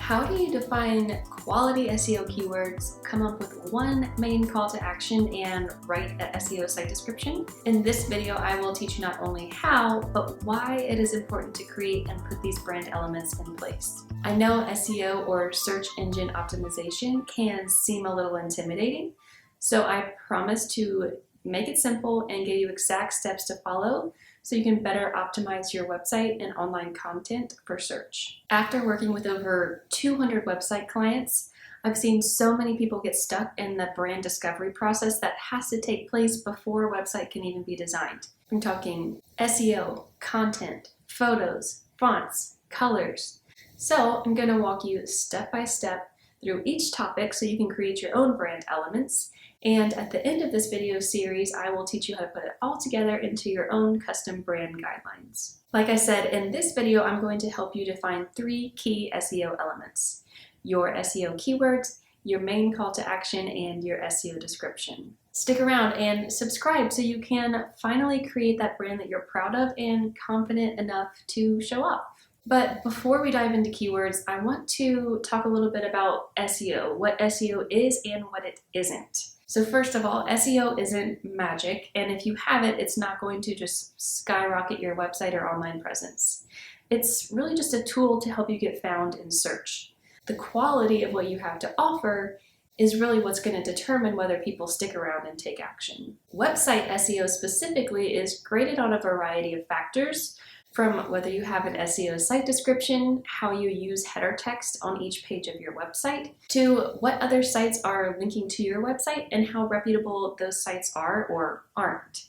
How do you define quality SEO keywords, come up with one main call to action, and write an SEO site description? In this video, I will teach you not only how, but why it is important to create and put these brand elements in place. I know SEO or search engine optimization can seem a little intimidating, so I promise to make it simple and give you exact steps to follow so you can better optimize your website and online content for search. After working with over 200 website clients, I've seen so many people get stuck in the brand discovery process that has to take place before a website can even be designed. I'm talking SEO, content, photos, fonts, colors. So I'm going to walk you step by step through each topic so you can create your own brand elements. And at the end of this video series, I will teach you how to put it all together into your own custom brand guidelines. Like I said, in this video, I'm going to help you define 3 key SEO elements: your SEO keywords, your main call to action, and your SEO description. Stick around and subscribe so you can finally create that brand that you're proud of and confident enough to show off. But before we dive into keywords, I want to talk a little bit about SEO, what SEO is and what it isn't. So first of all, SEO isn't magic, and if you have it, it's not going to just skyrocket your website or online presence. It's really just a tool to help you get found in search. The quality of what you have to offer is really what's going to determine whether people stick around and take action. Website SEO specifically is graded on a variety of factors, from whether you have an SEO site description, how you use header text on each page of your website, to what other sites are linking to your website and how reputable those sites are or aren't.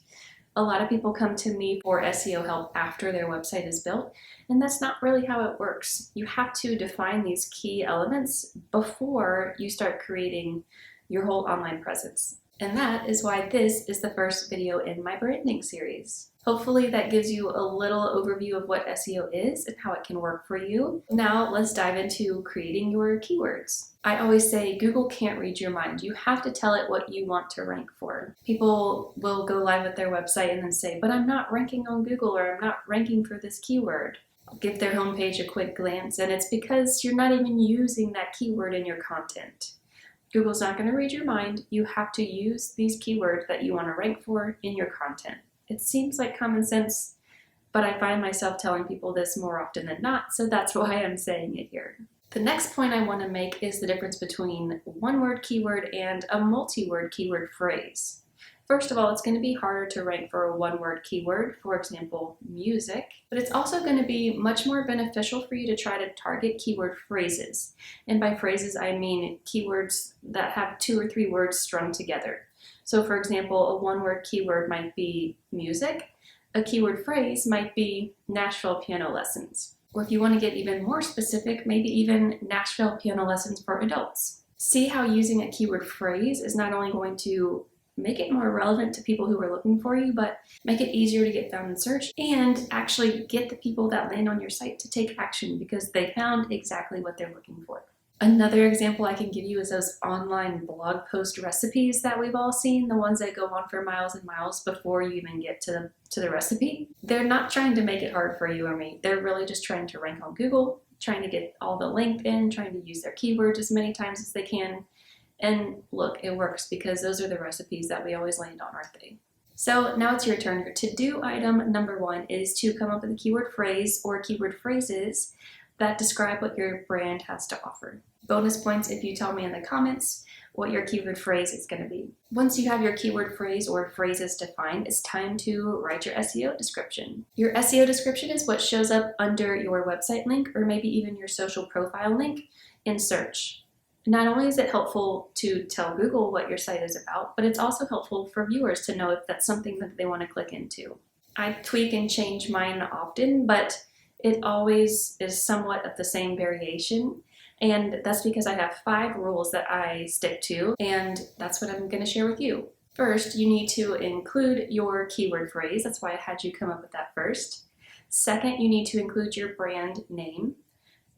A lot of people come to me for SEO help after their website is built, and that's not really how it works. You have to define these key elements before you start creating your whole online presence. And that is why this is the first video in my branding series. Hopefully that gives you a little overview of what SEO is and how it can work for you. Now let's dive into creating your keywords. I always say Google can't read your mind. You have to tell it what you want to rank for. People will go live with their website and then say, but I'm not ranking on Google, or I'm not ranking for this keyword. I'll give their homepage a quick glance, and it's because you're not even using that keyword in your content. Google's not going to read your mind. You have to use these keywords that you want to rank for in your content. It seems like common sense, but I find myself telling people this more often than not, so that's why I'm saying it here. The next point I want to make is the difference between one-word keyword and a multi-word keyword phrase. First of all, it's going to be harder to rank for a one-word keyword, for example, music, but it's also going to be much more beneficial for you to try to target keyword phrases. And by phrases, I mean keywords that have 2 or 3 words strung together. So for example, a one-word keyword might be music, a keyword phrase might be Nashville piano lessons. Or if you want to get even more specific, maybe even Nashville piano lessons for adults. See how using a keyword phrase is not only going to make it more relevant to people who are looking for you, but make it easier to get found in search and actually get the people that land on your site to take action because they found exactly what they're looking for. Another example I can give you is those online blog post recipes that we've all seen, the ones that go on for miles and miles before you even get to the recipe. They're not trying to make it hard for you or me. They're really just trying to rank on Google, trying to get all the links in, trying to use their keywords as many times as they can. And look, it works because those are the recipes that we always land on, aren't they? So now it's your turn. Your to-do item number 1 is to come up with a keyword phrase or keyword phrases that describe what your brand has to offer. Bonus points if you tell me in the comments what your keyword phrase is going to be. Once you have your keyword phrase or phrases defined, it's time to write your SEO description. Your SEO description is what shows up under your website link or maybe even your social profile link in search. Not only is it helpful to tell Google what your site is about, but it's also helpful for viewers to know if that's something that they want to click into. I tweak and change mine often, but it always is somewhat of the same variation. And that's because I have 5 rules that I stick to, and that's what I'm going to share with you. First, you need to include your keyword phrase. That's why I had you come up with that first. Second, you need to include your brand name.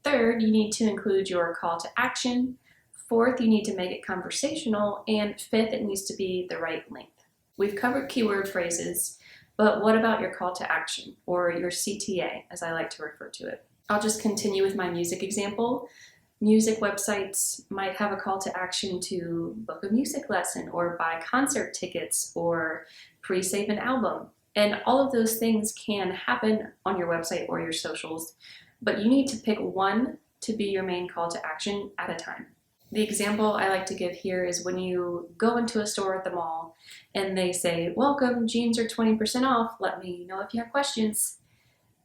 Third, you need to include your call to action. Fourth, you need to make it conversational. And fifth, it needs to be the right length. We've covered keyword phrases, but what about your call to action, or your CTA, as I like to refer to it? I'll just continue with my music example. Music websites might have a call to action to book a music lesson or buy concert tickets or pre-save an album. And all of those things can happen on your website or your socials, but you need to pick one to be your main call to action at a time. The example I like to give here is when you go into a store at the mall and they say, "Welcome, jeans are 20% off. Let me know if you have questions."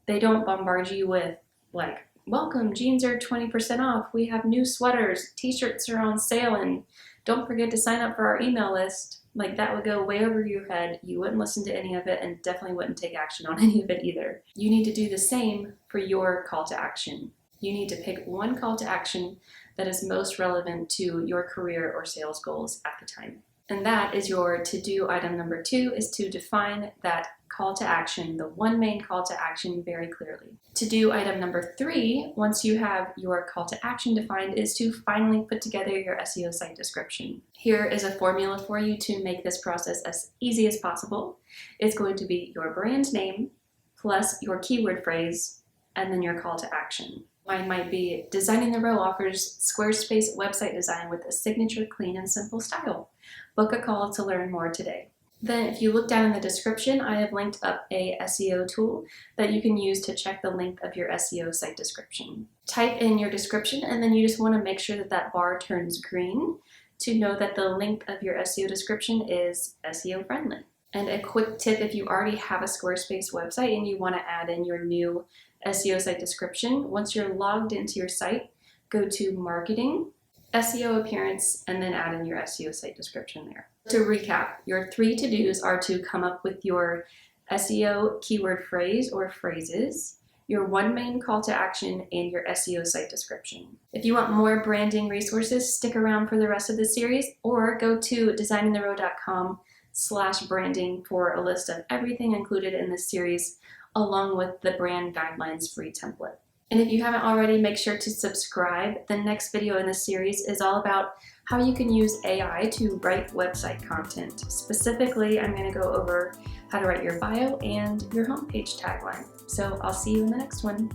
They don't bombard you with like, "Welcome, jeans are 20% off. We have new sweaters, t-shirts are on sale, and don't forget to sign up for our email list." Like, that would go way over your head. You wouldn't listen to any of it and definitely wouldn't take action on any of it either. You need to do the same for your call to action. You need to pick one call to action that is most relevant to your career or sales goals at the time. And that is your to-do item number 2, is to define that call to action, the one main call to action, very clearly. To-do item number 3, once you have your call to action defined, is to finally put together your SEO site description. Here is a formula for you to make this process as easy as possible. It's going to be your brand name plus your keyword phrase and then your call to action. Mine might be, "Designing the Row offers Squarespace website design with a signature, clean, and simple style. Book a call to learn more today." Then if you look down in the description, I have linked up a SEO tool that you can use to check the length of your SEO site description. Type in your description, and then you just want to make sure that that bar turns green to know that the length of your SEO description is SEO friendly. And a quick tip, if you already have a Squarespace website and you want to add in your new SEO site description, once you're logged into your site, go to Marketing, SEO Appearance, and then add in your SEO site description there. To recap, your 3 to-dos are to come up with your SEO keyword phrase or phrases, your one main call to action, and your SEO site description. If you want more branding resources, stick around for the rest of the series, or go to designingtherow.com/branding for a list of everything included in this series, along with the brand guidelines free template. And if you haven't already, make sure to subscribe. The next video in this series is all about how you can use AI to write website content. Specifically, I'm going to go over how to write your bio and your homepage tagline. So I'll see you in the next one.